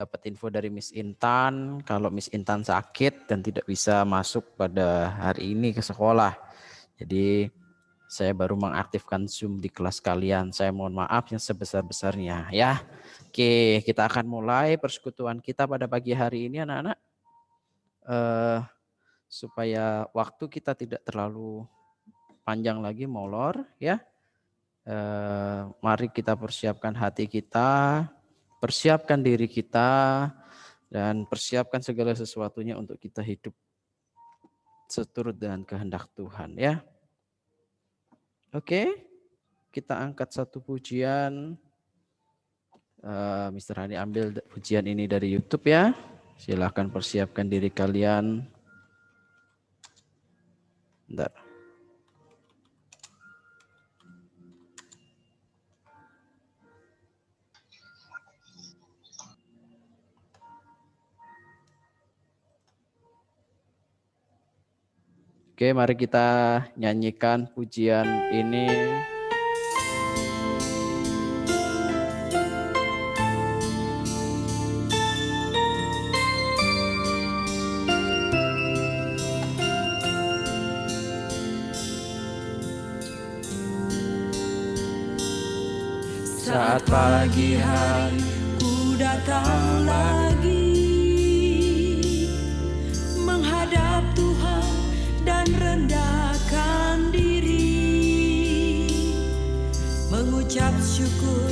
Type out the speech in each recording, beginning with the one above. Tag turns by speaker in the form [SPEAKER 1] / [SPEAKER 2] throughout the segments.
[SPEAKER 1] dapat info dari Miss Intan kalau Miss Intan sakit dan tidak bisa masuk pada hari ini ke sekolah. Jadi saya baru mengaktifkan Zoom di kelas kalian. Saya mohon maaf yang sebesar-besarnya ya. Oke, kita akan mulai persekutuan kita pada pagi hari ini anak-anak. Supaya waktu kita tidak terlalu panjang lagi molor ya. Mari kita persiapkan hati kita, persiapkan diri kita, dan persiapkan segala sesuatunya untuk kita hidup seturut dengan kehendak Tuhan ya. Oke, kita angkat satu pujian. Mr. Hani ambil pujian ini dari YouTube ya. Silahkan persiapkan diri kalian. Bentar. Oke, mari kita nyanyikan pujian ini.
[SPEAKER 2] Saat pagi hari ku datang lagi menghadap Tuhan dan rendahkan diri, mengucap syukur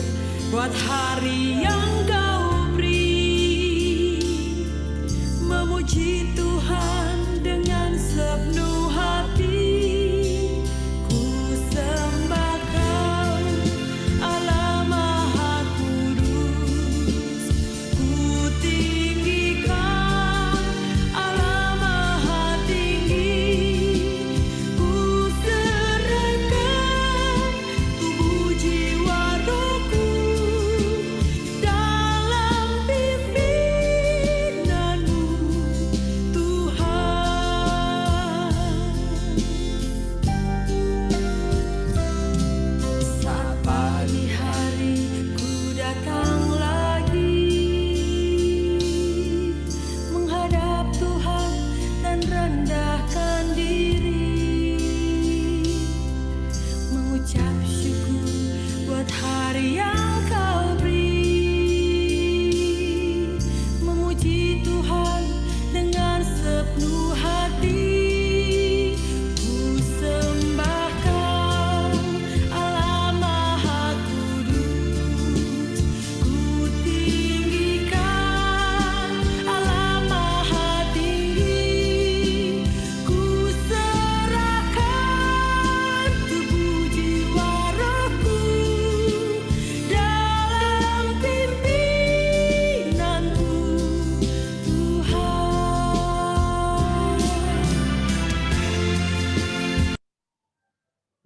[SPEAKER 2] buat hari yang Kau beri, memuji Tuhan dengan sepenuh hati.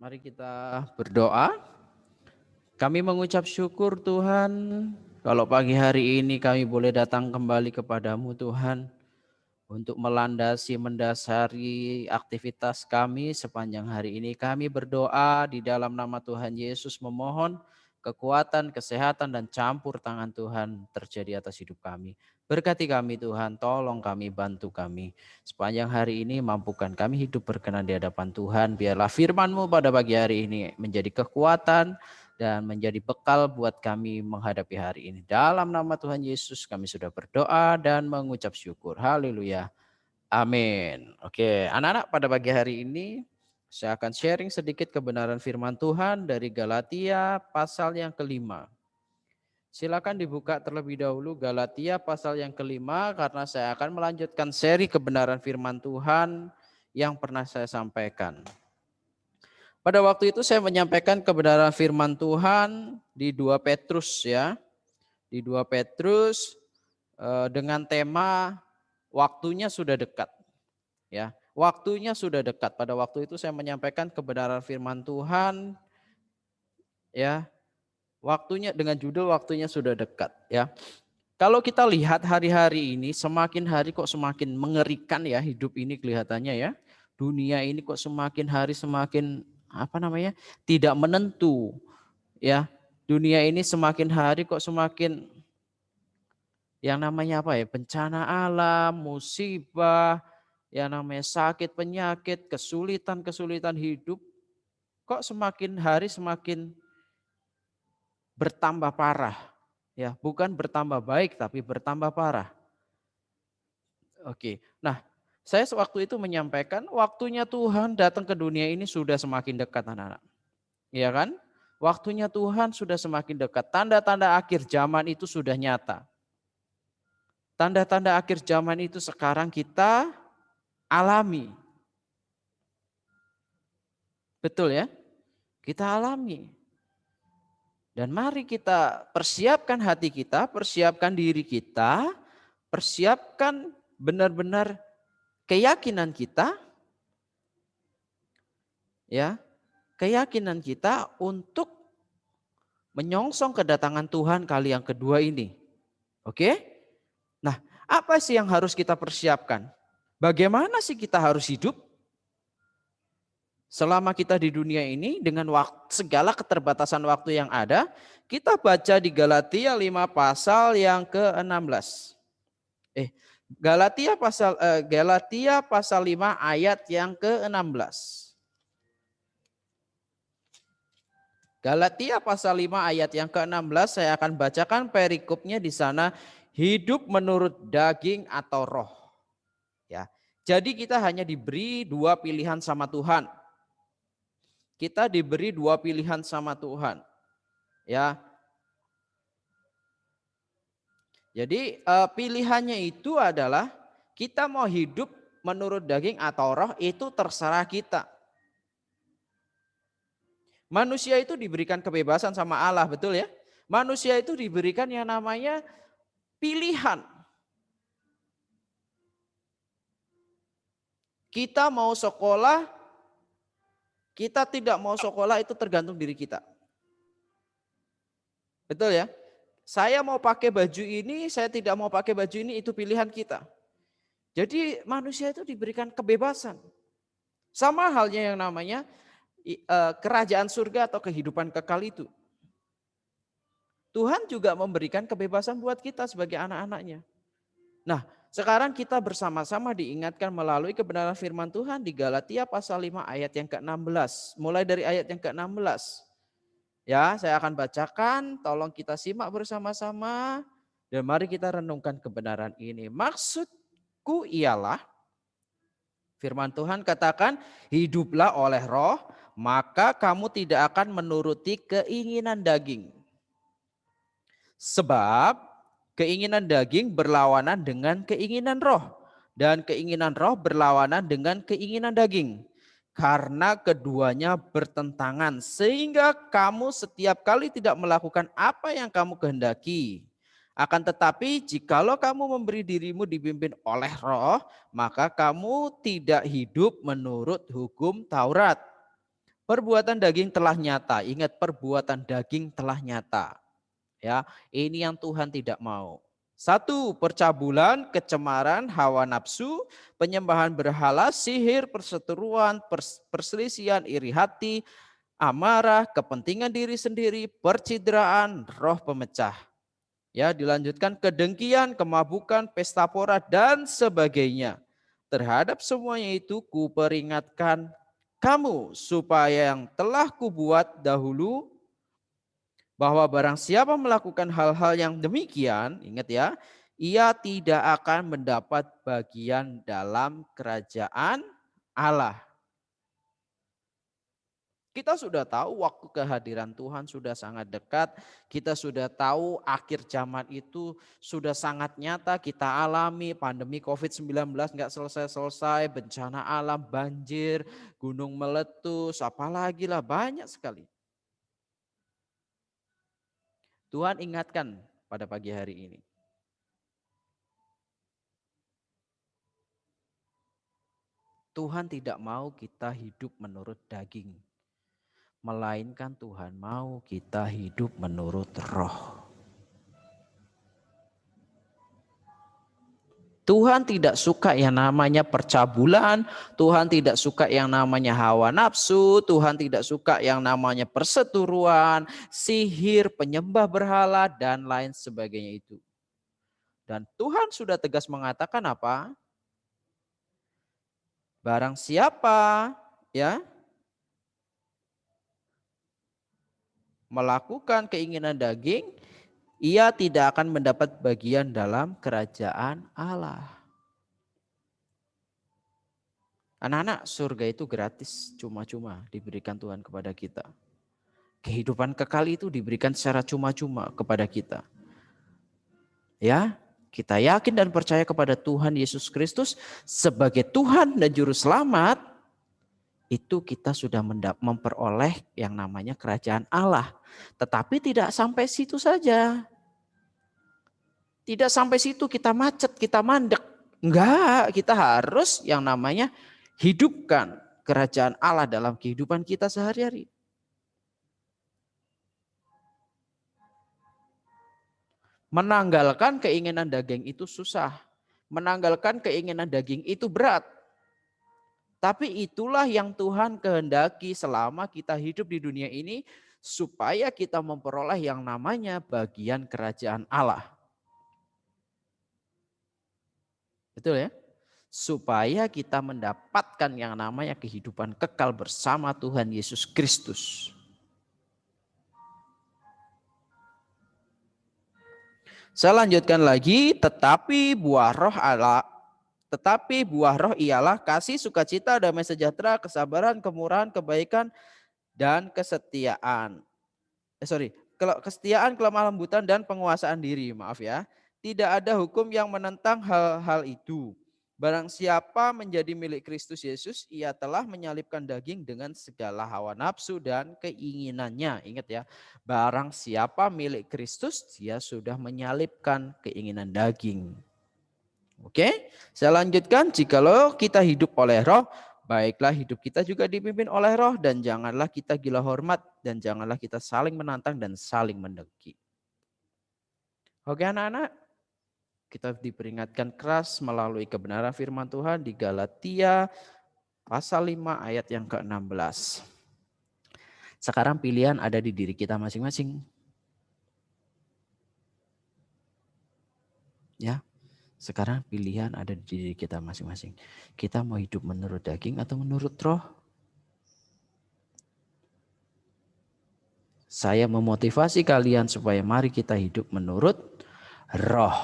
[SPEAKER 1] Mari kita berdoa. Kami mengucap syukur Tuhan, kalau pagi hari ini kami boleh datang kembali kepadamu Tuhan, untuk melandasi, mendasari aktivitas kami sepanjang hari ini. Kami berdoa di dalam nama Tuhan Yesus, memohon kekuatan, kesehatan, dan campur tangan Tuhan terjadi atas hidup kami. Berkati kami Tuhan, tolong kami, bantu kami. Sepanjang hari ini mampukan kami hidup berkenan di hadapan Tuhan. Biarlah firman-Mu pada pagi hari ini menjadi kekuatan dan menjadi bekal buat kami menghadapi hari ini. Dalam nama Tuhan Yesus kami sudah berdoa dan mengucap syukur. Haleluya. Amin. Oke, anak-anak, pada pagi hari ini saya akan sharing sedikit kebenaran firman Tuhan dari Galatia pasal yang kelima. Silakan dibuka terlebih dahulu Galatia pasal yang kelima, karena saya akan melanjutkan seri kebenaran firman Tuhan yang pernah saya sampaikan. Pada waktu itu saya menyampaikan kebenaran firman Tuhan di 2 Petrus ya. Di 2 Petrus dengan tema waktunya sudah dekat. Ya, waktunya sudah dekat. Pada waktu itu saya menyampaikan kebenaran firman Tuhan ya. Waktunya dengan judul waktunya sudah dekat ya. Kalau kita lihat hari-hari ini semakin hari kok semakin mengerikan ya hidup ini kelihatannya ya. Dunia ini kok semakin hari semakin tidak menentu ya. Dunia ini semakin hari kok semakin Yang namanya apa ya? Bencana alam, musibah, yang namanya sakit, penyakit, kesulitan hidup. Kok semakin hari semakin bertambah parah. Ya, bukan bertambah baik tapi bertambah parah. Oke. Nah, saya sewaktu itu menyampaikan waktunya Tuhan datang ke dunia ini sudah semakin dekat anak-anak. Iya kan? Waktunya Tuhan sudah semakin dekat. Tanda-tanda akhir zaman itu sudah nyata. Tanda-tanda akhir zaman itu sekarang kita alami. Betul ya? Kita alami. Dan mari kita persiapkan hati kita, persiapkan diri kita, persiapkan benar-benar keyakinan kita, ya, keyakinan kita untuk menyongsong kedatangan Tuhan kali yang kedua ini. Oke? Nah, apa sih yang harus kita persiapkan? Bagaimana sih kita harus hidup selama kita di dunia ini dengan segala keterbatasan waktu yang ada? Kita baca di Galatia 5 pasal yang ke-16. Galatia pasal 5 ayat yang ke-16. Galatia pasal 5 ayat yang ke-16, saya akan bacakan perikopnya di sana, hidup menurut daging atau roh. Ya. Jadi kita hanya diberi dua pilihan sama Tuhan. Kita diberi dua pilihan sama Tuhan. Ya. Jadi pilihannya itu adalah kita mau hidup menurut daging atau roh, itu terserah kita. Manusia itu diberikan kebebasan sama Allah, betul ya? Manusia itu diberikan yang namanya pilihan. Kita mau sekolah, kita tidak mau sekolah, itu tergantung diri kita. Betul ya? Saya mau pakai baju ini, saya tidak mau pakai baju ini, itu pilihan kita. Jadi manusia itu diberikan kebebasan. Sama halnya yang namanya kerajaan surga atau kehidupan kekal itu. Tuhan juga memberikan kebebasan buat kita sebagai anak-anaknya. Nah, sekarang kita bersama-sama diingatkan melalui kebenaran firman Tuhan di Galatia pasal 5 ayat yang ke-16. Mulai dari ayat yang ke-16. Ya, saya akan bacakan, tolong kita simak bersama-sama. Dan mari kita renungkan kebenaran ini. Maksudku ialah, firman Tuhan katakan, hiduplah oleh roh, maka kamu tidak akan menuruti keinginan daging. Sebab keinginan daging berlawanan dengan keinginan roh. Dan keinginan roh berlawanan dengan keinginan daging. Karena keduanya bertentangan. Sehingga kamu setiap kali tidak melakukan apa yang kamu kehendaki. Akan tetapi jikalau kamu memberi dirimu dipimpin oleh roh, maka kamu tidak hidup menurut hukum Taurat. Perbuatan daging telah nyata. Ingat, perbuatan daging telah nyata. Ya, ini yang Tuhan tidak mau. 1. Percabulan, kecemaran, hawa nafsu, penyembahan berhala, sihir, perseteruan, perselisihan, iri hati, amarah, kepentingan diri sendiri, percideraan, roh pemecah. Ya, dilanjutkan kedengkian, kemabukan, pesta pora dan sebagainya. Terhadap semuanya itu kuperingatkan kamu supaya yang telah kubuat dahulu, bahwa barang siapa melakukan hal-hal yang demikian, ingat ya, ia tidak akan mendapat bagian dalam kerajaan Allah. Kita sudah tahu waktu kehadiran Tuhan sudah sangat dekat. Kita sudah tahu akhir zaman itu sudah sangat nyata kita alami. Pandemi COVID-19 nggak selesai-selesai. Bencana alam, banjir, gunung meletus, apalagi lah, banyak sekali. Tuhan ingatkan pada pagi hari ini. Tuhan tidak mau kita hidup menurut daging. Melainkan Tuhan mau kita hidup menurut roh. Tuhan tidak suka yang namanya percabulan, Tuhan tidak suka yang namanya hawa nafsu, Tuhan tidak suka yang namanya perseteruan, sihir, penyembah berhala, dan lain sebagainya itu. Dan Tuhan sudah tegas mengatakan apa? Barang siapa ya melakukan keinginan daging, ia tidak akan mendapat bagian dalam kerajaan Allah. Anak-anak, surga itu gratis, cuma-cuma diberikan Tuhan kepada kita. Kehidupan kekal itu diberikan secara cuma-cuma kepada kita. Ya, kita yakin dan percaya kepada Tuhan Yesus Kristus sebagai Tuhan dan Juru Selamat, itu kita sudah memperoleh yang namanya kerajaan Allah. Tetapi tidak sampai situ saja. Tidak sampai situ kita macet, kita mandek. Enggak, kita harus yang namanya hidupkan kerajaan Allah dalam kehidupan kita sehari-hari. Menanggalkan keinginan daging itu susah. Menanggalkan keinginan daging itu berat. Tapi itulah yang Tuhan kehendaki selama kita hidup di dunia ini, supaya kita memperoleh yang namanya bagian kerajaan Allah. Betul ya? Supaya kita mendapatkan yang namanya kehidupan kekal bersama Tuhan Yesus Kristus. Saya lanjutkan lagi, tetapi buah roh ialah kasih, sukacita, damai sejahtera, kesabaran, kemurahan, kebaikan, dan kesetiaan. Kesetiaan, kelemah lembutan, dan penguasaan diri. Maaf ya. Tidak ada hukum yang menentang hal-hal itu. Barang siapa menjadi milik Kristus Yesus, ia telah menyalibkan daging dengan segala hawa nafsu dan keinginannya. Ingat ya, barang siapa milik Kristus, dia sudah menyalibkan keinginan daging. Oke, saya lanjutkan. Jikalau kita hidup oleh roh, baiklah hidup kita juga dipimpin oleh roh, dan janganlah kita gila hormat, dan janganlah kita saling menantang dan saling mendengki. Oke anak-anak, kita diperingatkan keras melalui kebenaran firman Tuhan di Galatia pasal 5 ayat yang ke-16. Sekarang pilihan ada di diri kita masing-masing. Ya, sekarang pilihan ada di diri kita masing-masing. Kita mau hidup menurut daging atau menurut roh? Saya memotivasi kalian supaya mari kita hidup menurut roh,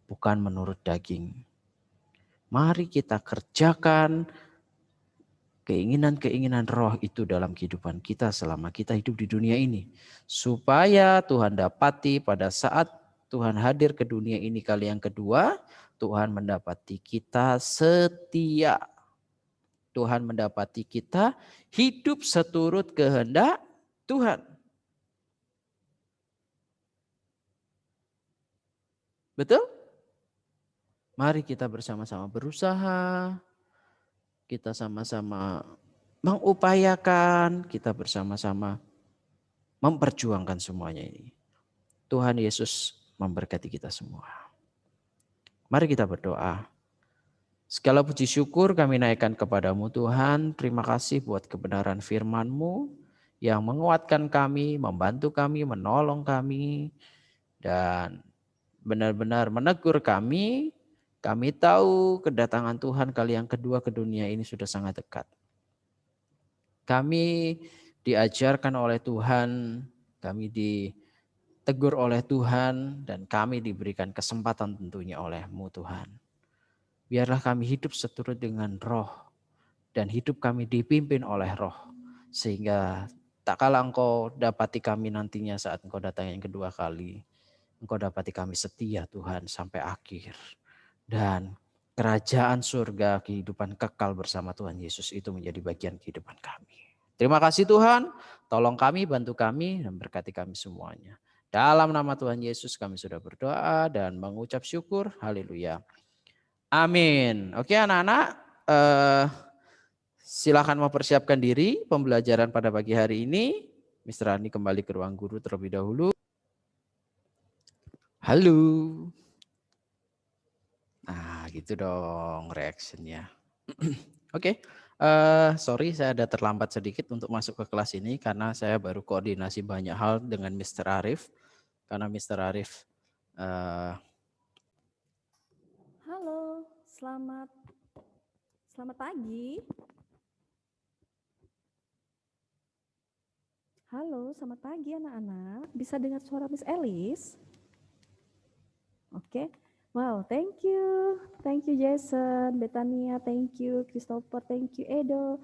[SPEAKER 1] bukan menurut daging. Mari kita kerjakan keinginan-keinginan roh itu dalam kehidupan kita selama kita hidup di dunia ini. Supaya Tuhan dapati pada saat Tuhan hadir ke dunia ini kali yang kedua, Tuhan mendapati kita setia. Tuhan mendapati kita hidup seturut kehendak Tuhan. Betul? Mari kita bersama-sama berusaha, kita sama-sama mengupayakan, kita bersama-sama memperjuangkan semuanya ini. Tuhan Yesus memberkati kita semua. Mari kita berdoa. Segala puji syukur kami naikkan kepadamu Tuhan. Terima kasih buat kebenaran firman-Mu yang menguatkan kami, membantu kami, menolong kami, dan benar-benar menegur kami. Kami tahu kedatangan Tuhan kali yang kedua ke dunia ini sudah sangat dekat. Kami diajarkan oleh Tuhan, kami ditegur oleh Tuhan, dan kami diberikan kesempatan tentunya oleh-Mu Tuhan. Biarlah kami hidup seturut dengan roh, dan hidup kami dipimpin oleh roh. Sehingga tak kala Engkau dapati kami nantinya saat Engkau datang yang kedua kali, Engkau dapati kami setia Tuhan sampai akhir. Dan kerajaan surga, kehidupan kekal bersama Tuhan Yesus itu menjadi bagian kehidupan kami. Terima kasih Tuhan, tolong kami, bantu kami, dan berkati kami semuanya. Dalam nama Tuhan Yesus kami sudah berdoa dan mengucap syukur. Haleluya. Amin. Oke anak-anak, silakan mempersiapkan diri pembelajaran pada pagi hari ini. Mr. Ani kembali ke ruang guru terlebih dahulu. Halo. Nah gitu dong reactionnya. Oke, sorry saya ada terlambat sedikit untuk masuk ke kelas ini karena saya baru koordinasi banyak hal dengan Mr. Arif. Karena Mr. Arif
[SPEAKER 3] Selamat pagi. Halo, selamat pagi anak-anak. Bisa dengar suara Miss Alice? Oke. Wow, thank you. Thank you Jason, Betania, thank you. Christopher, thank you. Edo,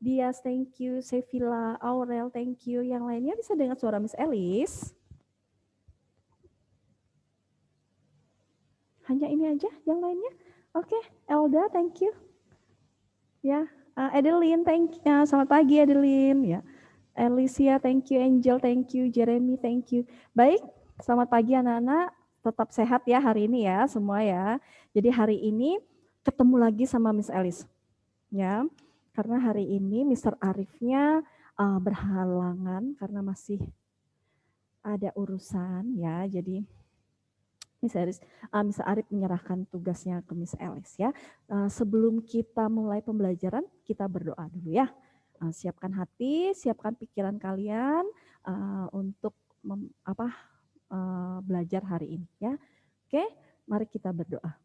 [SPEAKER 3] Dias, thank you. Sevilla, Aurel, thank you. Yang lainnya bisa dengar suara Miss Alice? Hanya ini aja yang lainnya? Oke, Elda, thank you. Ya, Adeline, thank you. Selamat pagi Adeline. Ya, Alicia, thank you. Angel, thank you. Jeremy, thank you. Baik, selamat pagi anak-anak. Tetap sehat ya hari ini ya semua ya. Jadi hari ini ketemu lagi sama Miss Alice. Ya, karena hari ini Mr. Arifnya berhalangan karena masih ada urusan ya. Jadi Miss Arif menyerahkan tugasnya ke Miss Alice ya. Sebelum kita mulai pembelajaran, kita berdoa dulu ya. Siapkan hati, siapkan pikiran kalian untuk belajar hari ini ya. Oke, mari kita berdoa.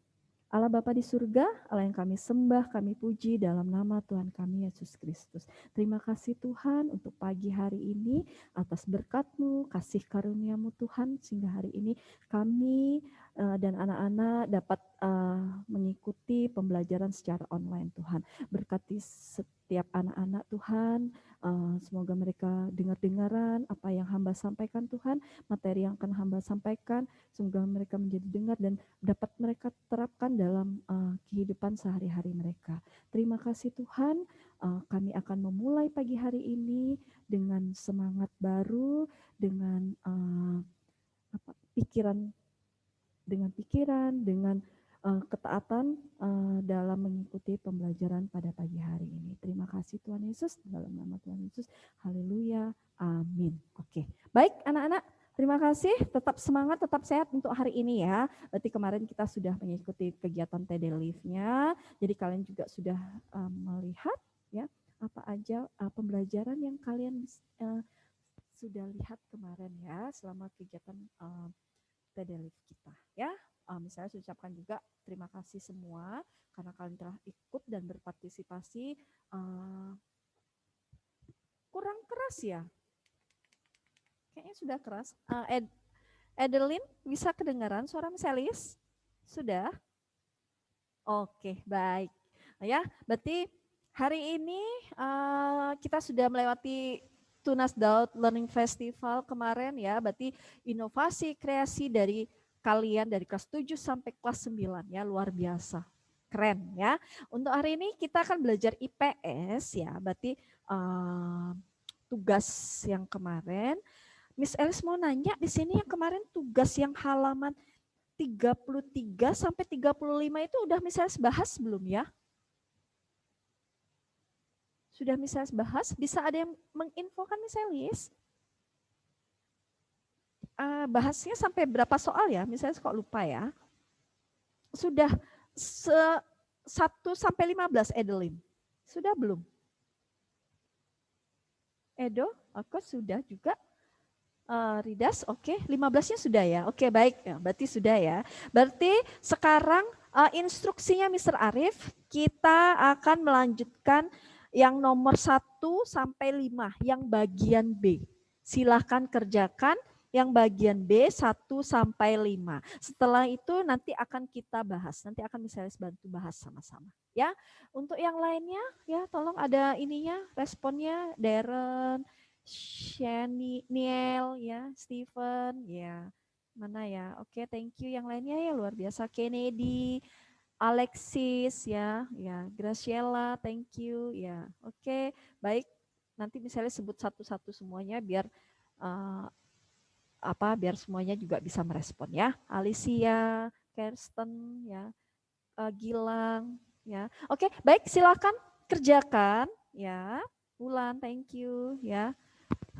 [SPEAKER 3] Allah Bapa di surga, Allah yang kami sembah, kami puji dalam nama Tuhan kami Yesus Kristus. Terima kasih Tuhan untuk pagi hari ini atas berkat-Mu, kasih karunia-Mu Tuhan, sehingga hari ini kami dan anak-anak dapat mengikuti pembelajaran secara online Tuhan. Berkati setiap anak-anak Tuhan, semoga mereka dengar-dengaran apa yang hamba sampaikan Tuhan, materi yang akan hamba sampaikan, semoga mereka menjadi dengar dan dapat mereka terapkan dalam kehidupan sehari-hari mereka. Terima kasih Tuhan, kami akan memulai pagi hari ini dengan semangat baru, dengan pikiran, dengan ketaatan dalam mengikuti pembelajaran pada pagi hari ini. Terima kasih Tuhan Yesus, dalam nama Tuhan Yesus, haleluya, amin. Oke, baik anak-anak, terima kasih, tetap semangat, tetap sehat untuk hari ini ya. Berarti kemarin kita sudah mengikuti kegiatan TD Live-nya, jadi kalian juga sudah melihat ya apa aja pembelajaran yang kalian sudah lihat kemarin ya selama kegiatan TD Live kita ya. Misalnya saya ucapkan juga terima kasih semua karena kalian telah ikut dan berpartisipasi. Kurang keras ya? Kayaknya sudah keras. Adeline, bisa kedengaran suara Miss Alice? Sudah? Oke, baik. Ya, berarti hari ini kita sudah melewati Tunas Daud Learning Festival kemarin ya, berarti inovasi kreasi dari kalian dari kelas 7 sampai kelas 9 ya, luar biasa. Keren ya. Untuk hari ini kita akan belajar IPS ya, berarti tugas yang kemarin. Miss Alice mau nanya di sini yang kemarin tugas yang halaman 33 sampai 35 itu udah Miss Alice bahas belum ya? Sudah Miss Alice bahas? Bisa ada yang menginfokan Miss Alice? Bahasnya sampai berapa soal ya? Misalnya kok lupa ya. Sudah 1 sampai 15 Adeline. Sudah belum? Edo, aku sudah juga. Ridas, oke. 15-nya sudah ya. Oke, baik. Ya, berarti sudah ya. Berarti sekarang instruksinya Mr. Arif, kita akan melanjutkan yang nomor 1 sampai 5, yang bagian B. Silahkan kerjakan yang bagian B 1 sampai 5. Setelah itu nanti akan kita bahas. Nanti akan misalnya bantu bahas sama-sama. Ya, untuk yang lainnya ya tolong ada ininya, responnya Darren, Shani, Niel, ya, Stephen, ya, mana ya? Oke, thank you. Yang lainnya ya luar biasa. Kennedy, Alexis, ya, Graciela, thank you, ya. Oke, baik. Nanti misalnya sebut satu-satu semuanya biar biar semuanya juga bisa merespon ya. Alicia, Kirsten, ya, Gilang, ya. Oke, baik. Silakan kerjakan, ya. Bulan, thank you, ya.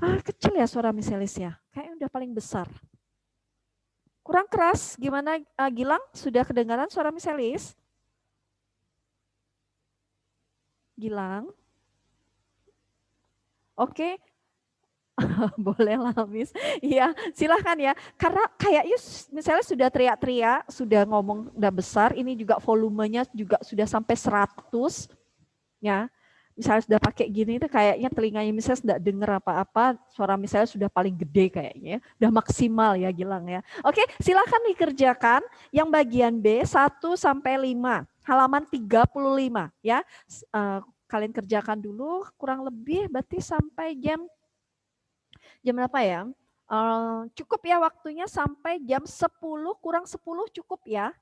[SPEAKER 3] Kecil ya suara Miss Alice ya. Kayaknya udah paling besar. Kurang keras. Gimana Gilang? Sudah kedengaran suara Miss Alice? Gilang? Oke. Boleh lah, Miss. Iya, silahkan ya. Karena kayaknya misalnya sudah teriak-teriak, sudah ngomong udah besar, ini juga volumenya juga sudah sampai 100, ya. Misalnya sudah pakai gini itu kayaknya telinganya misalnya tidak dengar apa-apa, suara misalnya sudah paling gede kayaknya, udah maksimal ya Gilang ya. Oke, silahkan dikerjakan yang bagian B 1 sampai 5, halaman 35 ya. Kalian kerjakan dulu kurang lebih berarti sampai jam berapa ya? Cukup ya waktunya sampai jam 10 kurang 10 cukup ya.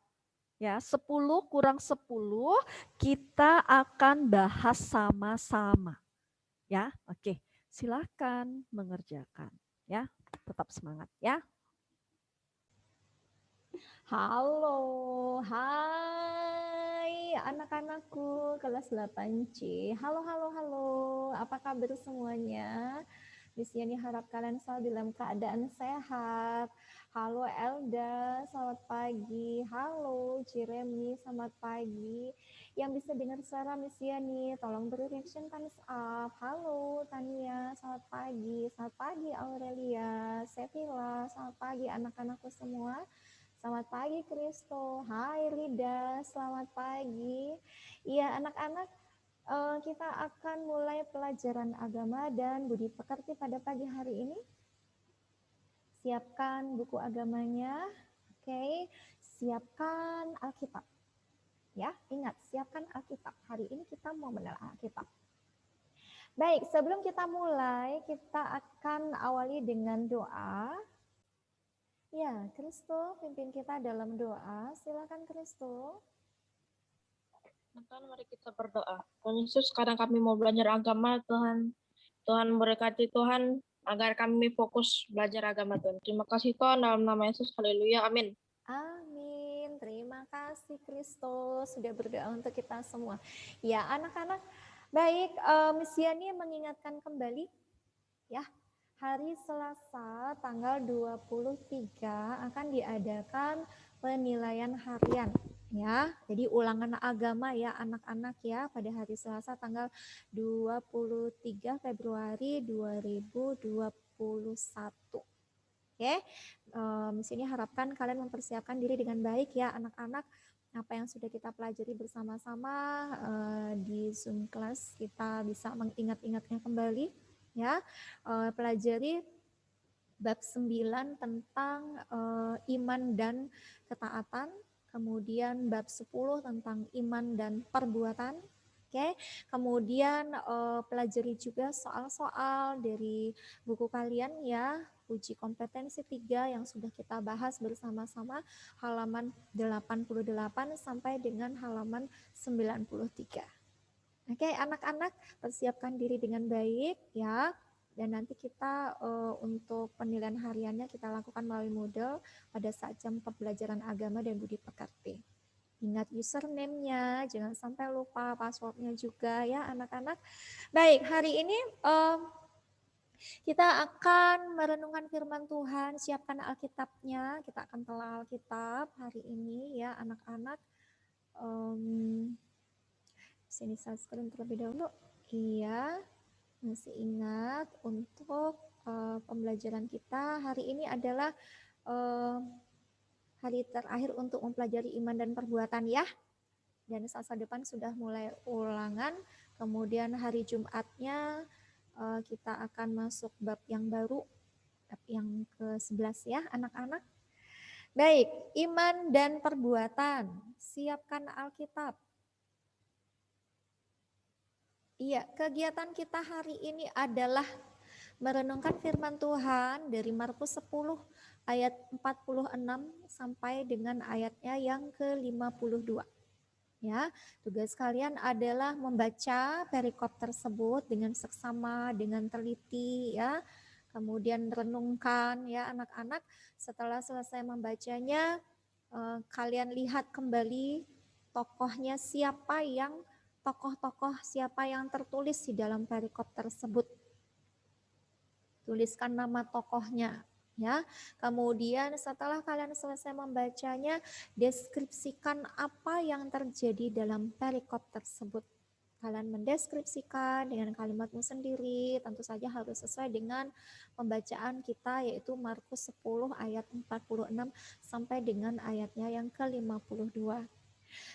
[SPEAKER 3] Ya, 10 kurang 10 kita akan bahas sama-sama. Ya, oke. Silakan mengerjakan ya. Tetap semangat ya.
[SPEAKER 4] Halo, hai anak-anakku kelas 8C. Halo, halo, halo. Apa kabar semuanya? Miss Yani harap kalian selalu dalam keadaan sehat. Halo Elda, selamat pagi. Halo Ciremi, selamat pagi. Yang bisa dengar suara Miss Yani, tolong beri reaction thumbs up. Halo Tania, selamat pagi. Selamat pagi Aurelia, Sevilla, selamat pagi anak-anakku semua. Selamat pagi Kristo, hai Rida, selamat pagi. Iya anak-anak, kita akan mulai pelajaran agama dan budi pekerti pada pagi hari ini. Siapkan buku agamanya, oke. Siapkan Alkitab. Ya, ingat, siapkan Alkitab. Hari ini kita mau menelaah Alkitab. Baik, sebelum kita mulai, kita akan awali dengan doa. Ya, Kristo pimpin kita dalam doa. Silakan Kristo.
[SPEAKER 5] Tuhan, mari kita berdoa. Tuhan Yesus, sekarang kami mau belajar agama, Tuhan. Tuhan berkati Tuhan, agar kami fokus belajar agama Tuhan. Terima kasih Tuhan, dalam nama Yesus, haleluya, amin.
[SPEAKER 4] Amin. Terima kasih Kristo sudah berdoa untuk kita semua. Ya, anak-anak, baik, Miss Yani mengingatkan kembali ya. Hari Selasa tanggal 23 akan diadakan penilaian harian ya. Jadi ulangan agama ya anak-anak ya pada hari Selasa tanggal 23 Februari 2021. Oke. Di sini harapkan kalian mempersiapkan diri dengan baik ya anak-anak. Apa yang sudah kita pelajari bersama-sama di Zoom class kita bisa mengingat-ingatnya kembali. Ya, pelajari bab 9 tentang iman dan ketaatan, kemudian bab 10 tentang iman dan perbuatan. Oke, kemudian pelajari juga soal-soal dari buku kalian ya, uji kompetensi 3 yang sudah kita bahas bersama-sama halaman 88 sampai dengan halaman 93. Oke, anak-anak persiapkan diri dengan baik ya. Dan nanti kita untuk penilaian hariannya kita lakukan melalui Moodle pada saat jam pembelajaran agama dan budi pekerti. Ingat username-nya, jangan sampai lupa password-nya juga ya anak-anak. Baik, hari ini kita akan merenungkan firman Tuhan, siapkan Alkitabnya. Kita akan telah Alkitab hari ini ya anak-anak. Sini saya screen terlebih dahulu. Iya, masih ingat untuk pembelajaran kita hari ini adalah hari terakhir untuk mempelajari iman dan perbuatan ya. Dan Selasa depan sudah mulai ulangan. Kemudian hari Jumatnya kita akan masuk bab yang baru, bab yang ke-11 ya anak-anak. Baik, iman dan perbuatan. Siapkan Alkitab. Iya, kegiatan kita hari ini adalah merenungkan firman Tuhan dari Markus 10 ayat 46 sampai dengan ayatnya yang ke-52. Ya, tugas kalian adalah membaca perikop tersebut dengan seksama, dengan teliti ya. Kemudian renungkan ya anak-anak. Setelah selesai membacanya, kalian lihat kembali tokohnya tokoh-tokoh siapa yang tertulis di dalam perikop tersebut. Tuliskan nama tokohnya ya. Kemudian setelah kalian selesai membacanya, deskripsikan apa yang terjadi dalam perikop tersebut. Kalian mendeskripsikan dengan kalimatmu sendiri, tentu saja harus sesuai dengan pembacaan kita, yaitu Markus 10 ayat 46 sampai dengan ayatnya yang ke-52.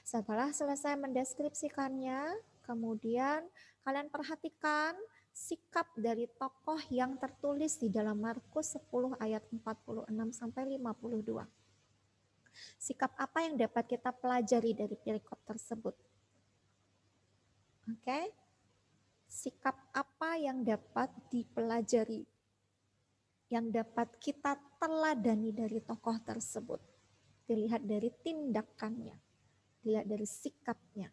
[SPEAKER 4] Setelah selesai mendeskripsikannya, kemudian kalian perhatikan sikap dari tokoh yang tertulis di dalam Markus 10 ayat 46 sampai 52. Sikap apa yang dapat kita pelajari dari perikop tersebut? Oke. Sikap apa yang dapat dipelajari? Yang dapat kita teladani dari tokoh tersebut? Dilihat dari tindakannya, dilihat dari sikapnya.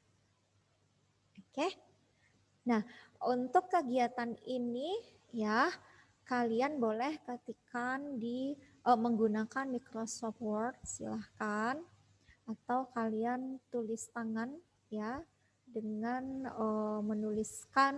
[SPEAKER 4] Oke. Nah, untuk kegiatan ini ya, kalian boleh ketikkan di menggunakan Microsoft Word, silahkan. Atau kalian tulis tangan ya, dengan menuliskan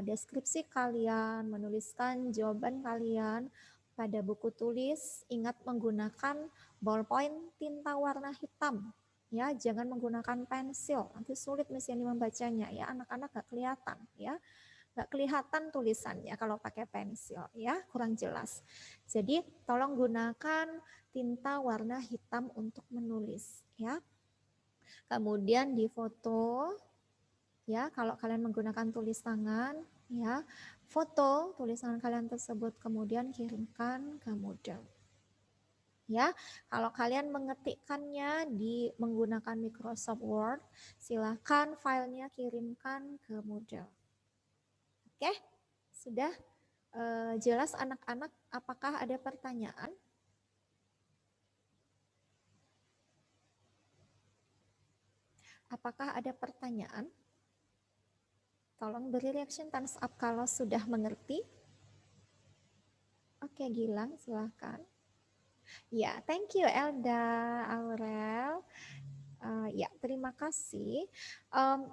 [SPEAKER 4] deskripsi kalian, menuliskan jawaban kalian pada buku tulis. Ingat menggunakan ballpoint tinta warna hitam. Ya, jangan menggunakan pensil, nanti sulit Miss Yani membacanya ya, anak-anak gak kelihatan ya, gak kelihatan tulisannya kalau pakai pensil ya, kurang jelas. Jadi tolong gunakan tinta warna hitam untuk menulis ya. Kemudian difoto ya, kalau kalian menggunakan tulis tangan ya, foto tulis tangan kalian tersebut kemudian kirimkan ke Moodle. Ya, kalau kalian mengetikkannya di menggunakan Microsoft Word, silakan filenya kirimkan ke Moodle. Oke, sudah jelas anak-anak? Apakah ada pertanyaan? Apakah ada pertanyaan? Tolong beri reaction thumbs up kalau sudah mengerti. Oke, Gilang, silahkan. Ya, thank you Elda, Aurel. Ya, terima kasih.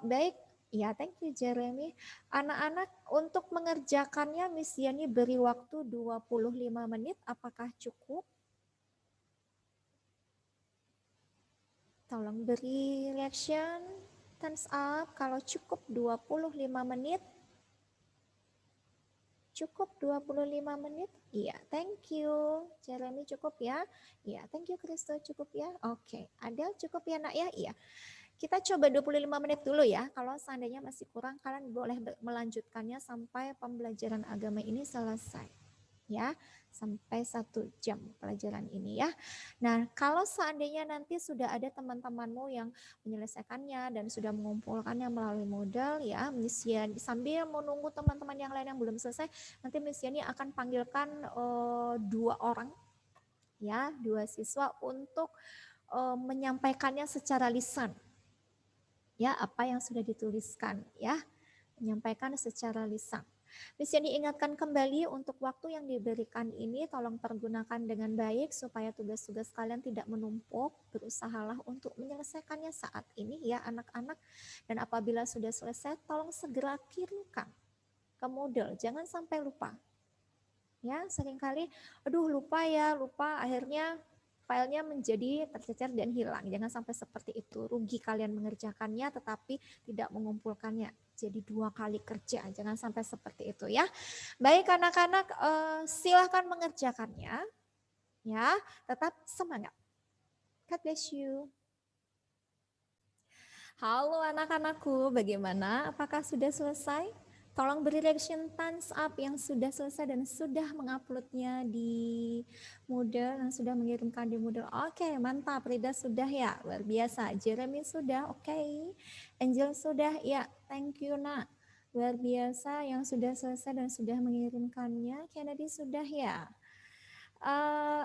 [SPEAKER 4] Baik, ya, thank you Jeremy. Anak-anak, untuk mengerjakannya Miss Yani beri waktu 25 menit. Apakah cukup? Tolong beri reaction thumbs up kalau cukup 25 menit. Cukup 25 menit? Iya, thank you. Jeremy cukup ya? Iya, thank you Kristo, cukup ya? Oke, Adel cukup ya nak ya? Iya. Kita coba 25 menit dulu ya. Kalau seandainya masih kurang, kalian boleh melanjutkannya sampai pembelajaran agama ini selesai. Ya, sampai 1 jam pelajaran ini ya. Nah, kalau seandainya nanti sudah ada teman-temanmu yang menyelesaikannya dan sudah mengumpulkannya melalui Moodle ya, Miss Yani sambil menunggu teman-teman yang lain yang belum selesai, nanti Miss Yani akan panggilkan 2 orang ya, 2 siswa untuk menyampaikannya secara lisan. Ya, apa yang sudah dituliskan ya, menyampaikan secara lisan. Miss Yani ingatkan kembali untuk waktu yang diberikan ini tolong pergunakan dengan baik supaya tugas-tugas kalian tidak menumpuk. Berusahalah untuk menyelesaikannya saat ini ya anak-anak. Dan apabila sudah selesai tolong segera kirimkan ke Moodle. Jangan sampai lupa. Ya, seringkali aduh lupa akhirnya filenya menjadi tercecer dan hilang. Jangan sampai seperti itu. Rugi kalian mengerjakannya tetapi tidak mengumpulkannya. Jadi 2 kali kerja. Jangan sampai seperti itu ya. Baik anak-anak, silahkan mengerjakannya. Ya, tetap semangat. God bless you. Halo anak-anakku, bagaimana? Apakah sudah selesai? Tolong beri reaction thumbs up yang sudah selesai dan sudah menguploadnya di Moodle, yang sudah mengirimkan di Moodle. Oke, mantap. Rida sudah ya, luar biasa. Jeremy sudah, oke. Angel sudah, ya, thank you nak. Luar biasa yang sudah selesai dan sudah mengirimkannya. Kennedy sudah ya.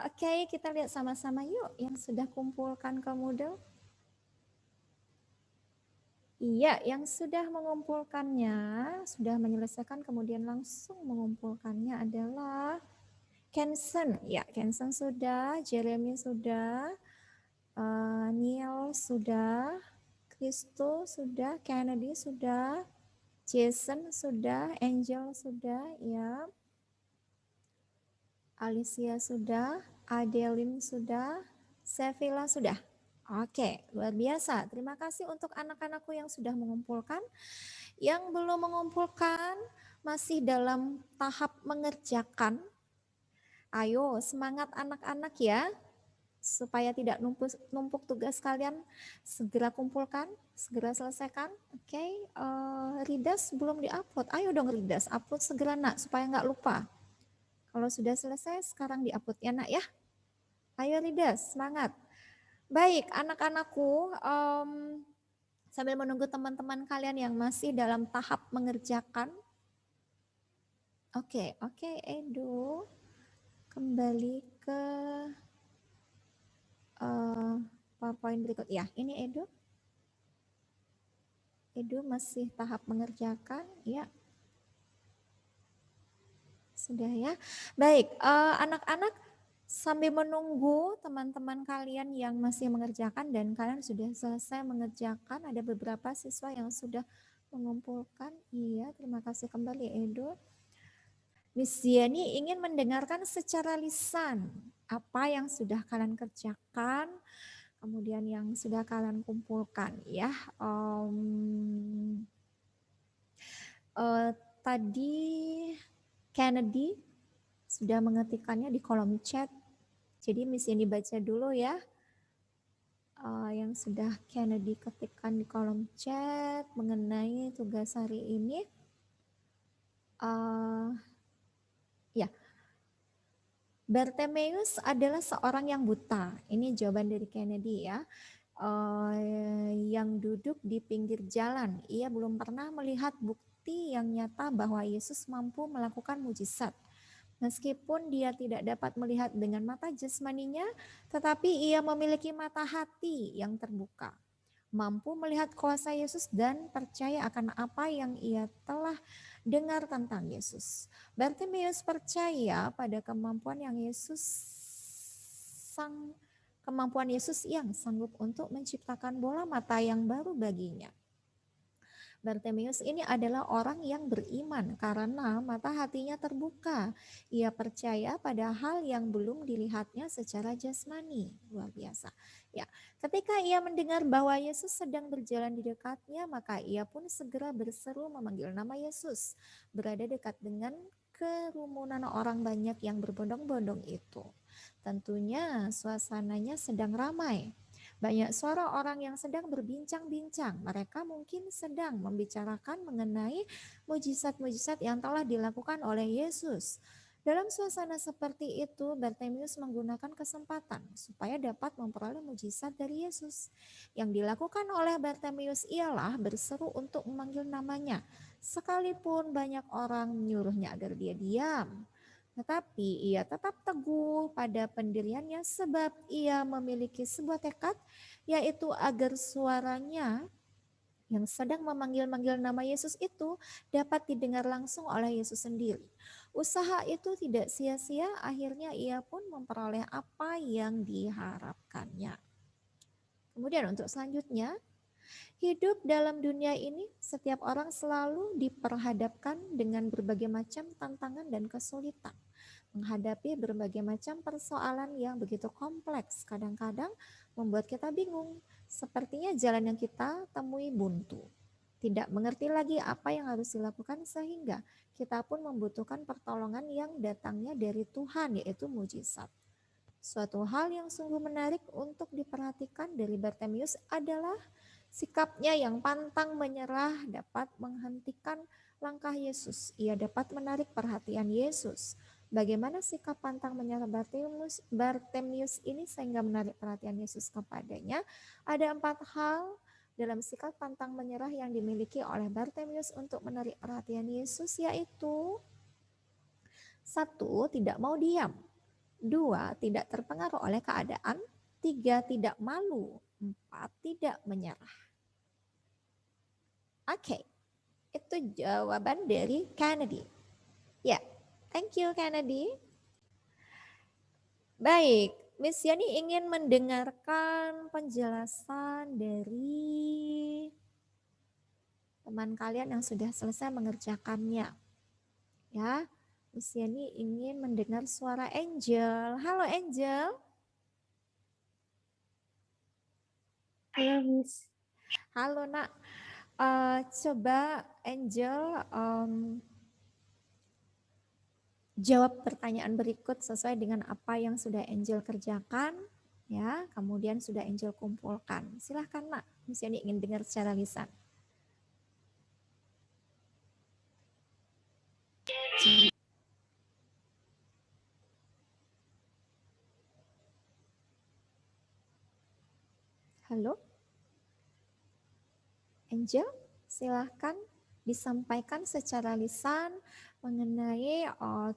[SPEAKER 4] Oke, kita lihat sama-sama yuk yang sudah kumpulkan ke Moodle. Iya, yang sudah mengumpulkannya, sudah menyelesaikan kemudian langsung mengumpulkannya adalah Kenson. Ya, Kenson sudah, Jeremy sudah, Neil sudah, Kristo sudah, Kennedy sudah, Jason sudah, Angel sudah, ya. Alicia sudah, Adeline sudah, Sevilla sudah. Oke, luar biasa. Terima kasih untuk anak-anakku yang sudah mengumpulkan. Yang belum mengumpulkan masih dalam tahap mengerjakan. Ayo semangat anak-anak ya, supaya tidak numpuk tugas kalian, segera kumpulkan, segera selesaikan. Oke, Ridas belum diupload. Ayo dong Ridas, upload segera nak, supaya nggak lupa. Kalau sudah selesai, sekarang diupload ya nak ya. Ayo Ridas, semangat. Baik, anak-anakku, sambil menunggu teman-teman kalian yang masih dalam tahap mengerjakan. Oke, Edo, kembali ke PowerPoint berikut. Ya, ini Edo. Edo masih tahap mengerjakan, ya. Sudah ya. Baik, anak-anak, sambil menunggu teman-teman kalian yang masih mengerjakan dan kalian sudah selesai mengerjakan, ada beberapa siswa yang sudah mengumpulkan. Iya, terima kasih kembali Edo. Miss Diani ingin mendengarkan secara lisan apa yang sudah kalian kerjakan, kemudian yang sudah kalian kumpulkan ya. Tadi Kennedy sudah mengetikkannya di kolom chat. Jadi Miss ini baca dulu ya. Yang sudah Kennedy ketikkan di kolom chat mengenai tugas hari ini. Ya, Bartimeus adalah seorang yang buta. Ini jawaban dari Kennedy ya. Yang duduk di pinggir jalan. Ia belum pernah melihat bukti yang nyata bahwa Yesus mampu melakukan mujizat. Meskipun dia tidak dapat melihat dengan mata jasmaninya, tetapi ia memiliki mata hati yang terbuka. Mampu melihat kuasa Yesus dan percaya akan apa yang ia telah dengar tentang Yesus. Bartimeus percaya pada kemampuan Yesus yang sanggup untuk menciptakan bola mata yang baru baginya. Bartimeus ini adalah orang yang beriman karena mata hatinya terbuka. Ia percaya pada hal yang belum dilihatnya secara jasmani. Luar biasa. Ya, ketika ia mendengar bahwa Yesus sedang berjalan di dekatnya, maka ia pun segera berseru memanggil nama Yesus. Berada dekat dengan kerumunan orang banyak yang berbondong-bondong itu. Tentunya suasananya sedang ramai. Banyak suara orang yang sedang berbincang-bincang. Mereka mungkin sedang membicarakan mengenai mujizat-mujizat yang telah dilakukan oleh Yesus. Dalam suasana seperti itu, Bartimeus menggunakan kesempatan supaya dapat memperoleh mujizat dari Yesus. Yang dilakukan oleh Bartimeus ialah berseru untuk memanggil namanya, sekalipun banyak orang menyuruhnya agar dia diam. Tetapi ia tetap teguh pada pendiriannya sebab ia memiliki sebuah tekad, yaitu agar suaranya yang sedang memanggil-manggil nama Yesus itu dapat didengar langsung oleh Yesus sendiri. Usaha itu tidak sia-sia, akhirnya ia pun memperoleh apa yang diharapkannya. Kemudian untuk selanjutnya, hidup dalam dunia ini, setiap orang selalu diperhadapkan dengan berbagai macam tantangan dan kesulitan. Menghadapi berbagai macam persoalan yang begitu kompleks, kadang-kadang membuat kita bingung. Sepertinya jalan yang kita temui buntu. Tidak mengerti lagi apa yang harus dilakukan sehingga kita pun membutuhkan pertolongan yang datangnya dari Tuhan, yaitu mujizat. Suatu hal yang sungguh menarik untuk diperhatikan dari Bartimeus adalah sikapnya yang pantang menyerah dapat menghentikan langkah Yesus. Ia dapat menarik perhatian Yesus. Bagaimana sikap pantang menyerah Bartimeus ini sehingga menarik perhatian Yesus kepadanya? Ada 4 hal dalam sikap pantang menyerah yang dimiliki oleh Bartimeus untuk menarik perhatian Yesus, yaitu 1. Tidak mau diam. 2. Tidak terpengaruh oleh keadaan. 3. Tidak malu. 4. Tidak menyerah. Oke, itu jawaban dari Kennedy. Ya. Thank you Kennedy. Baik, Miss Yani ingin mendengarkan penjelasan dari teman kalian yang sudah selesai mengerjakannya. Ya, Miss Yani ingin mendengar suara Angel. Halo Angel.
[SPEAKER 6] Halo, Miss.
[SPEAKER 4] Halo nak. Coba Angel jawab pertanyaan berikut sesuai dengan apa yang sudah Angel kerjakan, ya. Kemudian sudah Angel kumpulkan. Silahkan nak, Miss Yani ingin dengar secara lisan. Halo, Angel, silahkan disampaikan secara lisan mengenai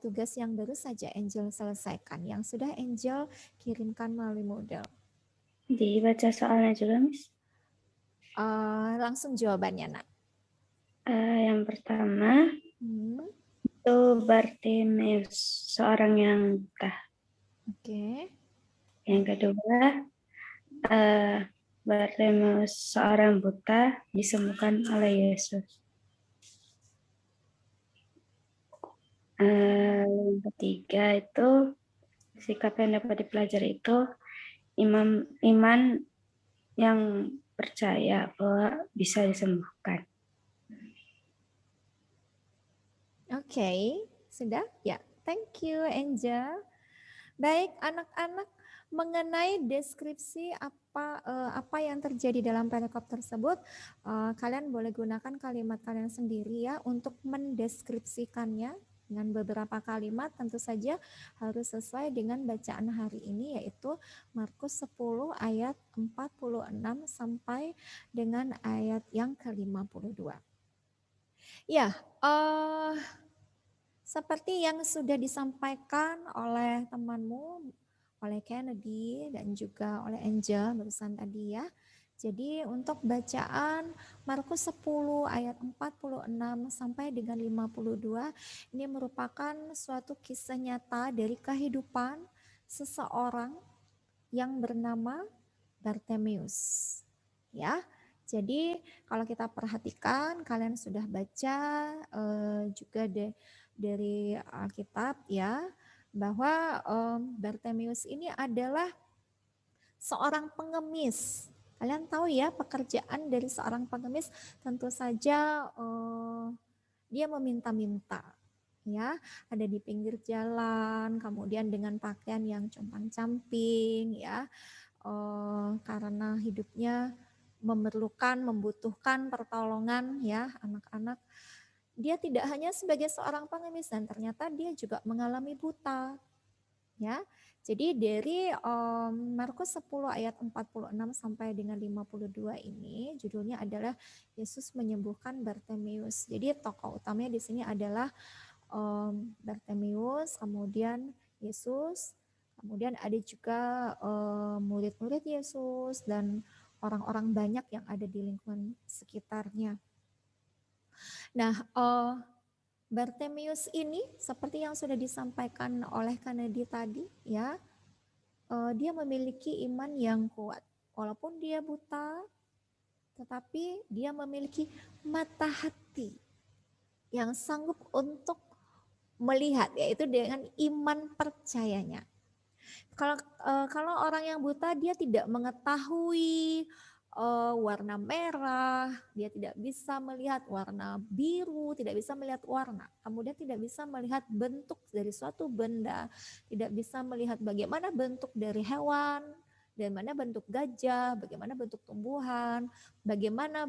[SPEAKER 4] tugas yang baru saja Angel selesaikan, yang sudah Angel kirimkan melalui model.
[SPEAKER 6] Dibaca soalnya juga, Miss.
[SPEAKER 4] Langsung jawabannya nak.
[SPEAKER 6] Yang pertama itu Bartimeus, seorang yang buta.
[SPEAKER 4] Oke.
[SPEAKER 6] Yang kedua, Bartimeus, seorang buta, disembuhkan oleh Yesus. Yang ketiga itu sikap yang dapat dipelajari itu iman yang percaya bahwa bisa disembuhkan.
[SPEAKER 4] Oke, sudah? Ya, thank you Angel. Baik, anak-anak, mengenai deskripsi apa yang terjadi dalam perikop tersebut, kalian boleh gunakan kalimat kalian sendiri ya untuk mendeskripsikannya dengan beberapa kalimat. Tentu saja harus sesuai dengan bacaan hari ini, yaitu Markus 10 ayat 46 sampai dengan ayat yang ke-52. Ya, seperti yang sudah disampaikan oleh temanmu, oleh Kennedy dan juga oleh Angel barusan tadi ya. Jadi untuk bacaan Markus 10 ayat 46 sampai dengan 52 ini merupakan suatu kisah nyata dari kehidupan seseorang yang bernama Bartimeus. Ya. Jadi kalau kita perhatikan, kalian sudah baca juga dari Alkitab ya, bahwa Bartimeus ini adalah seorang pengemis. Kalian tahu ya pekerjaan dari seorang pengemis, tentu saja dia meminta-minta. Ya, ada di pinggir jalan, kemudian dengan pakaian yang compang-camping ya, karena hidupnya membutuhkan pertolongan ya anak-anak. Dia tidak hanya sebagai seorang pengemis dan ternyata dia juga mengalami buta. Ya. Jadi dari Markus 10 ayat 46 sampai dengan 52 ini judulnya adalah Yesus menyembuhkan Bartimeus. Jadi tokoh utamanya di sini adalah Bartimeus, kemudian Yesus, kemudian ada juga murid-murid Yesus dan orang-orang banyak yang ada di lingkungan sekitarnya. Nah, Bartimeus ini seperti yang sudah disampaikan oleh Kennedy tadi ya, dia memiliki iman yang kuat. Walaupun dia buta, tetapi dia memiliki mata hati yang sanggup untuk melihat, yaitu dengan iman percayanya. Kalau orang yang buta dia tidak mengetahui warna merah, dia tidak bisa melihat warna biru, tidak bisa melihat warna, kemudian tidak bisa melihat bentuk dari suatu benda, tidak bisa melihat bagaimana bentuk dari hewan, bagaimana bentuk gajah, bagaimana bentuk tumbuhan, bagaimana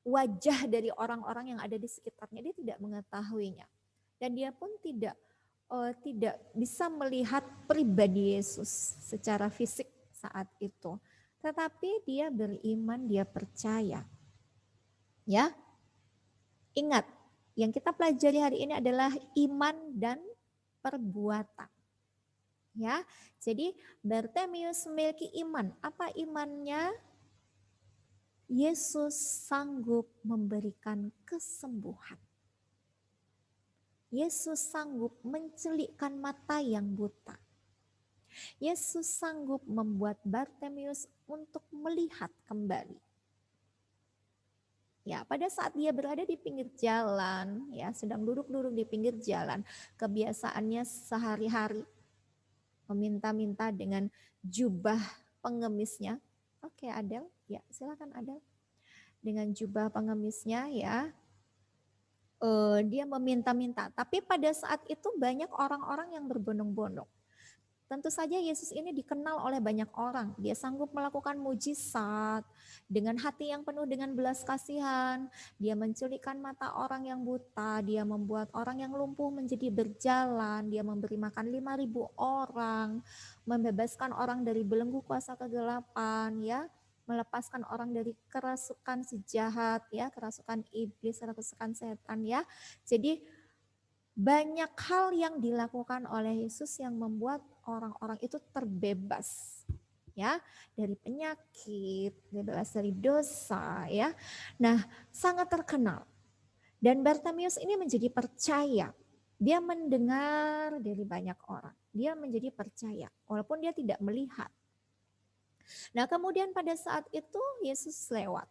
[SPEAKER 4] wajah dari orang-orang yang ada di sekitarnya, dia tidak mengetahuinya. Dan dia pun tidak bisa melihat pribadi Yesus secara fisik saat itu. Tetapi dia beriman, dia percaya. Ya. Ingat, yang kita pelajari hari ini adalah iman dan perbuatan. Ya. Jadi Bartimeus memiliki iman. Apa imannya? Yesus sanggup memberikan kesembuhan. Yesus sanggup mencelikkan mata yang buta. Yesus sanggup membuat Bartimeus untuk melihat kembali. Ya, pada saat dia berada di pinggir jalan, ya, sedang duduk-duduk di pinggir jalan, kebiasaannya sehari-hari meminta-minta dengan jubah pengemisnya, Oke, Adel. Ya, silakan Adel. Dengan jubah pengemisnya ya, dia meminta-minta. Tapi pada saat itu banyak orang-orang yang berbondong-bondong. Tentu saja Yesus ini dikenal oleh banyak orang. Dia sanggup melakukan mujizat dengan hati yang penuh dengan belas kasihan. Dia menculikkan mata orang yang buta. Dia membuat orang yang lumpuh menjadi berjalan. Dia memberi makan 5.000 orang. Membebaskan orang dari belenggu kuasa kegelapan, ya. Melepaskan orang dari kerasukan si jahat, ya, kerasukan iblis, kerasukan setan, ya. Jadi banyak hal yang dilakukan oleh Yesus yang membuat orang-orang itu terbebas, ya, dari penyakit, bebas dari dosa, ya. Nah, sangat terkenal. Dan Bartimeus ini menjadi percaya. Dia mendengar dari banyak orang. Dia menjadi percaya walaupun dia tidak melihat. Nah, kemudian pada saat itu Yesus lewat.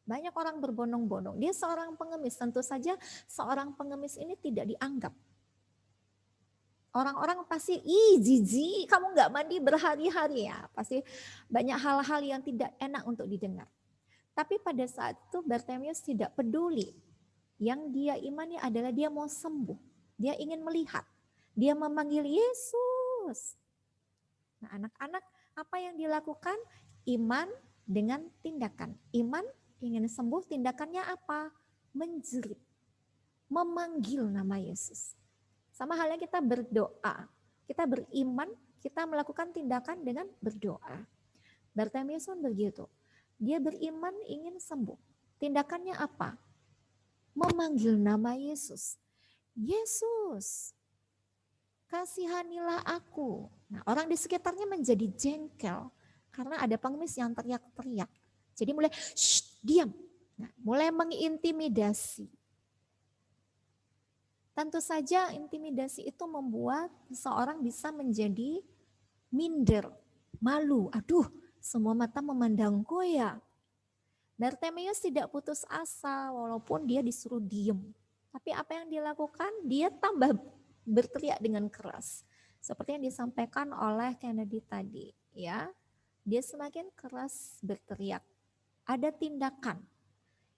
[SPEAKER 4] Banyak orang berbondong-bondong. Dia seorang pengemis. Tentu saja seorang pengemis ini tidak dianggap. Orang-orang pasti, ih jijik, kamu nggak mandi berhari-hari ya. Pasti banyak hal-hal yang tidak enak untuk didengar. Tapi pada saat itu Bartimeus tidak peduli. Yang dia imani adalah dia mau sembuh. Dia ingin melihat. Dia memanggil Yesus. Nah, anak-anak, apa yang dilakukan? Iman dengan tindakan. Iman ingin sembuh, tindakannya apa? Menjerit, memanggil nama Yesus. Sama halnya kita berdoa, kita beriman, kita melakukan tindakan dengan berdoa. Bartimeus pun begitu. Dia beriman ingin sembuh. Tindakannya apa? Memanggil nama Yesus. Yesus, kasihanilah aku. Nah, orang di sekitarnya menjadi jengkel karena ada pengemis yang teriak-teriak. Jadi mulai, diam. Nah, mulai mengintimidasi. Tentu saja intimidasi itu membuat seseorang bisa menjadi minder, malu. Aduh, semua mata memandangku ya. Bartimeus tidak putus asa walaupun dia disuruh diam. Tapi apa yang dilakukan? Dia tambah berteriak dengan keras. Seperti yang disampaikan oleh Kennedy tadi, ya. Dia semakin keras berteriak. Ada tindakan.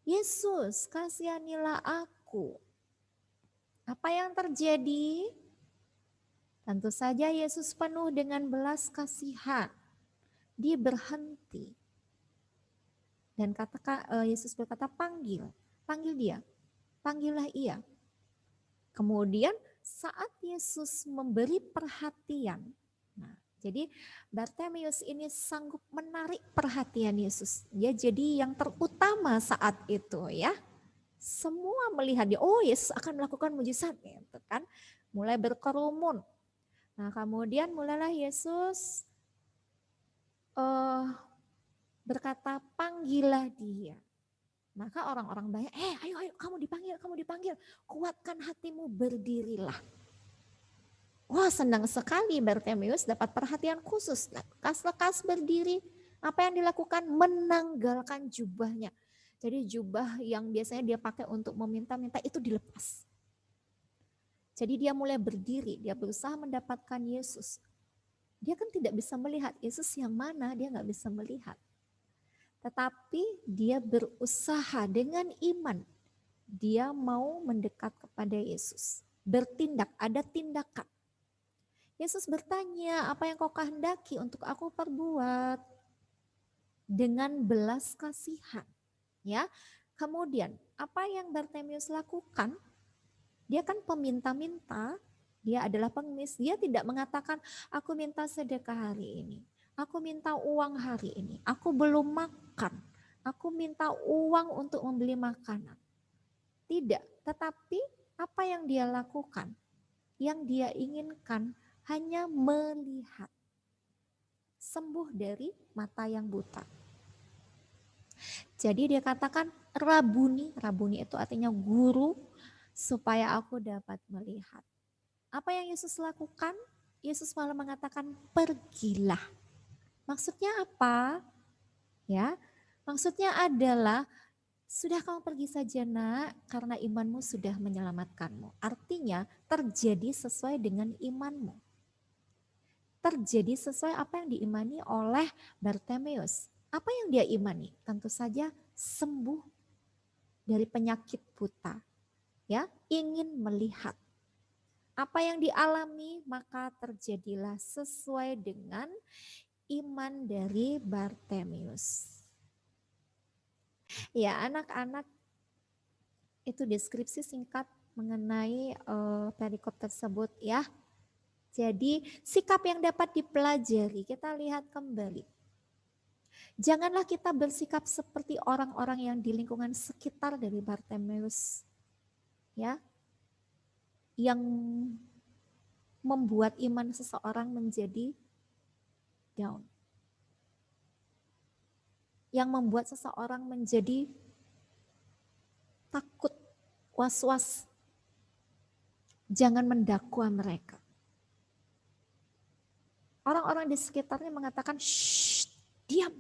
[SPEAKER 4] Yesus, kasihanilah aku. Apa yang terjadi? Tentu saja Yesus penuh dengan belas kasihan. Dia berhenti. Dan Yesus berkata, panggil dia. Panggillah ia. Kemudian saat Yesus memberi perhatian. Nah, jadi Bartimeus ini sanggup menarik perhatian Yesus. Dia jadi yang terutama saat itu, ya. Semua melihat dia, oh Yesus akan melakukan mujizat, gitu kan. Mulai berkerumun. Nah, kemudian mulailah Yesus berkata, panggillah dia. Maka orang-orang banyak, ayo kamu dipanggil, kuatkan hatimu, berdirilah. Wah, senang sekali Bartimeus dapat perhatian khusus. Lekas berdiri. Apa yang dilakukan? Menanggalkan jubahnya. Jadi jubah yang biasanya dia pakai untuk meminta-minta itu dilepas. Jadi dia mulai berdiri, dia berusaha mendapatkan Yesus. Dia kan tidak bisa melihat Yesus yang mana, dia nggak bisa melihat. Tetapi dia berusaha dengan iman. Dia mau mendekat kepada Yesus. Bertindak, ada tindakan. Yesus bertanya, apa yang kau kehendaki untuk aku perbuat? Dengan belas kasihan. Ya, kemudian apa yang Bartimeus lakukan? Dia kan peminta-minta, dia adalah pengemis. Dia tidak mengatakan, aku minta sedekah hari ini. Aku minta uang hari ini. Aku belum makan. Aku minta uang untuk membeli makanan. Tidak, tetapi apa yang dia lakukan? Yang dia inginkan hanya melihat. Sembuh dari mata yang buta. Jadi dia katakan, Rabuni itu artinya guru, supaya aku dapat melihat. Apa yang Yesus lakukan? Yesus malah mengatakan, pergilah. Maksudnya apa? Ya, maksudnya adalah, sudah kamu pergi saja nak, karena imanmu sudah menyelamatkanmu. Artinya terjadi sesuai dengan imanmu. Terjadi sesuai apa yang diimani oleh Bartimeus. Apa yang dia imani? Tentu saja sembuh dari penyakit buta. Ya, ingin melihat. Apa yang dialami maka terjadilah sesuai dengan iman dari Bartemius. Ya, anak-anak, itu deskripsi singkat mengenai perikop tersebut ya. Jadi sikap yang dapat dipelajari, kita lihat kembali. Janganlah kita bersikap seperti orang-orang yang di lingkungan sekitar dari Bartemius. Ya, yang membuat iman seseorang menjadi down. Yang membuat seseorang menjadi takut, was-was. Jangan mendakwa mereka. Orang-orang di sekitarnya mengatakan, shh, diam.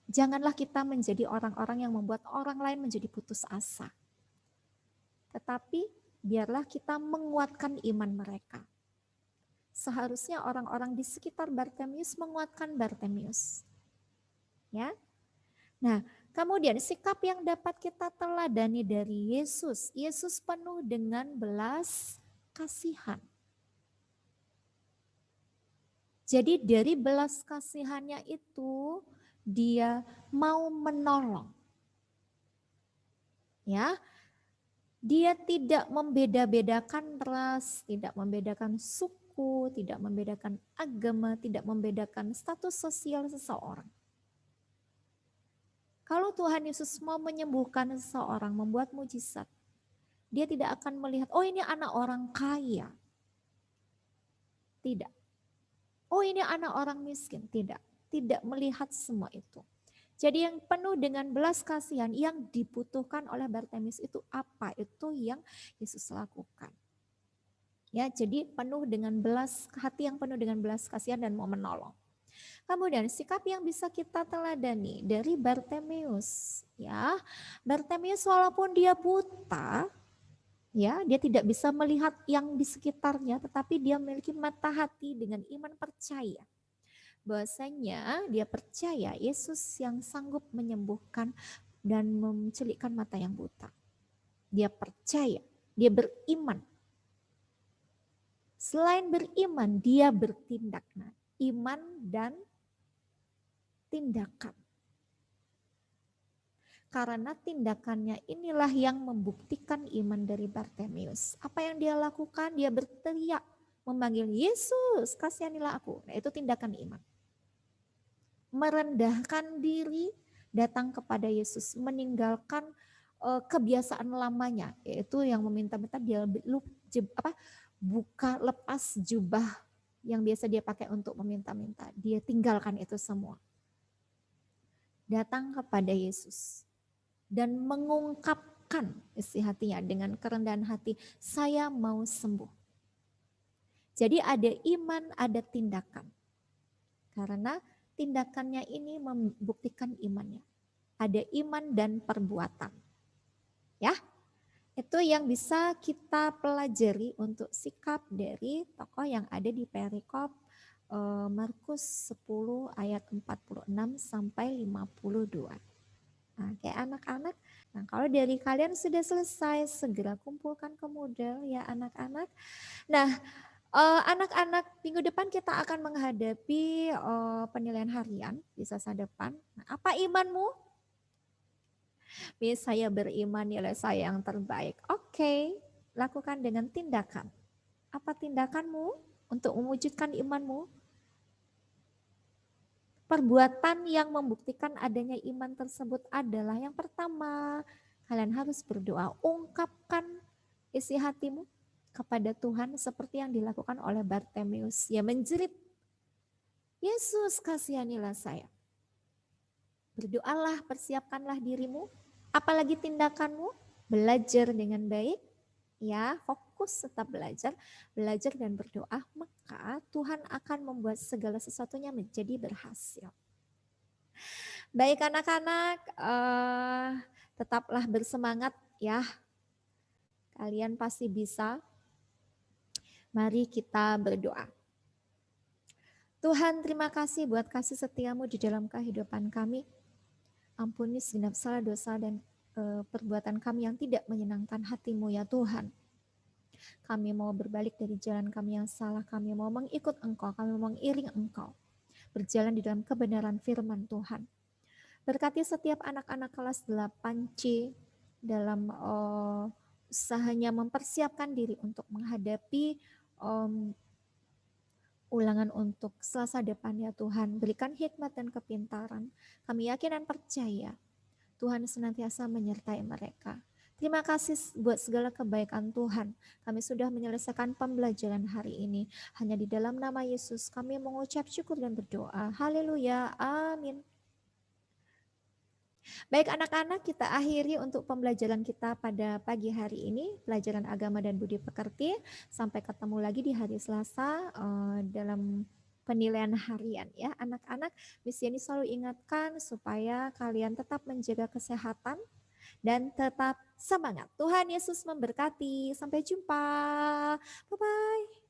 [SPEAKER 4] Janganlah kita menjadi orang-orang yang membuat orang lain menjadi putus asa. Tetapi biarlah kita menguatkan iman mereka. Seharusnya orang-orang di sekitar Bartemius menguatkan Bartemius. Ya. Nah, kemudian sikap yang dapat kita teladani dari Yesus. Yesus penuh dengan belas kasihan. Jadi dari belas kasihannya itu dia mau menolong. Ya. Dia tidak membeda-bedakan ras, tidak membedakan suku, tidak membedakan agama, tidak membedakan status sosial seseorang. Kalau Tuhan Yesus mau menyembuhkan seseorang, membuat mujizat, dia tidak akan melihat, oh ini anak orang kaya. Tidak. Oh ini anak orang miskin. Tidak. Tidak melihat semua itu. Jadi yang penuh dengan belas kasihan yang dibutuhkan oleh Bartemius itu apa? Itu yang Yesus lakukan. Ya, jadi penuh dengan hati yang penuh dengan belas kasihan dan mau menolong. Kemudian sikap yang bisa kita teladani dari Bartemius, ya. Bartemius walaupun dia buta, ya, dia tidak bisa melihat yang di sekitarnya, tetapi dia memiliki mata hati dengan iman percaya. Bahwasanya dia percaya Yesus yang sanggup menyembuhkan dan mencelikkan mata yang buta. Dia percaya, dia beriman. Selain beriman, dia bertindak. Nah, iman dan tindakan. Karena tindakannya inilah yang membuktikan iman dari Bartemius. Apa yang dia lakukan? Dia berteriak, memanggil Yesus, kasihanilah aku. Nah, itu tindakan iman. Merendahkan diri, datang kepada Yesus, meninggalkan kebiasaan lamanya, yaitu yang meminta-minta dia buka lepas jubah yang biasa dia pakai untuk meminta-minta. Dia tinggalkan itu semua. Datang kepada Yesus dan mengungkapkan isi hatinya dengan kerendahan hati, saya mau sembuh. Jadi ada iman, ada tindakan. Karena tindakannya ini membuktikan imannya. Ada iman dan perbuatan. Ya, itu yang bisa kita pelajari untuk sikap dari tokoh yang ada di perikop Markus 10 ayat 46 sampai 52. Nah, kayak anak-anak, nah kalau dari kalian sudah selesai, segera kumpulkan ke Moodle ya anak-anak. Nah, anak-anak, minggu depan kita akan menghadapi penilaian harian di Selasa depan. Nah, apa imanmu? Saya beriman nilai saya yang terbaik. Oke, lakukan dengan tindakan. Apa tindakanmu untuk mewujudkan imanmu? Perbuatan yang membuktikan adanya iman tersebut adalah yang pertama, kalian harus berdoa. Ungkapkan isi hatimu kepada Tuhan seperti yang dilakukan oleh Bartemius. Ia menjerit, Yesus kasihanilah saya. Berdoalah, persiapkanlah dirimu, apalagi tindakanmu, belajar dengan baik, ya fokus tetap belajar dan berdoa, maka Tuhan akan membuat segala sesuatunya menjadi berhasil. Baik anak-anak, tetaplah bersemangat ya, kalian pasti bisa. Mari kita berdoa. Tuhan, terima kasih buat kasih setiamu di dalam kehidupan kami. Ampuni segenap salah dosa dan perbuatan kami yang tidak menyenangkan hatimu ya Tuhan. Kami mau berbalik dari jalan kami yang salah, kami mau mengikut Engkau, kami mau mengiring Engkau. Berjalan di dalam kebenaran firman Tuhan. Berkati setiap anak-anak kelas 8C dalam usahanya mempersiapkan diri untuk menghadapi ulangan untuk Selasa depan ya Tuhan. Berikan hikmat dan kepintaran. Kami yakin dan percaya Tuhan senantiasa menyertai mereka. Terima kasih buat segala kebaikan Tuhan. Kami sudah menyelesaikan pembelajaran hari ini. Hanya di dalam nama Yesus kami mengucap syukur dan berdoa. Haleluya. Amin. Baik anak-anak, kita akhiri untuk pembelajaran kita pada pagi hari ini, pelajaran agama dan budi pekerti. Sampai ketemu lagi di hari Selasa dalam penilaian harian ya. Anak-anak, misi ini selalu ingatkan supaya kalian tetap menjaga kesehatan dan tetap semangat. Tuhan Yesus memberkati. Sampai jumpa. Bye-bye.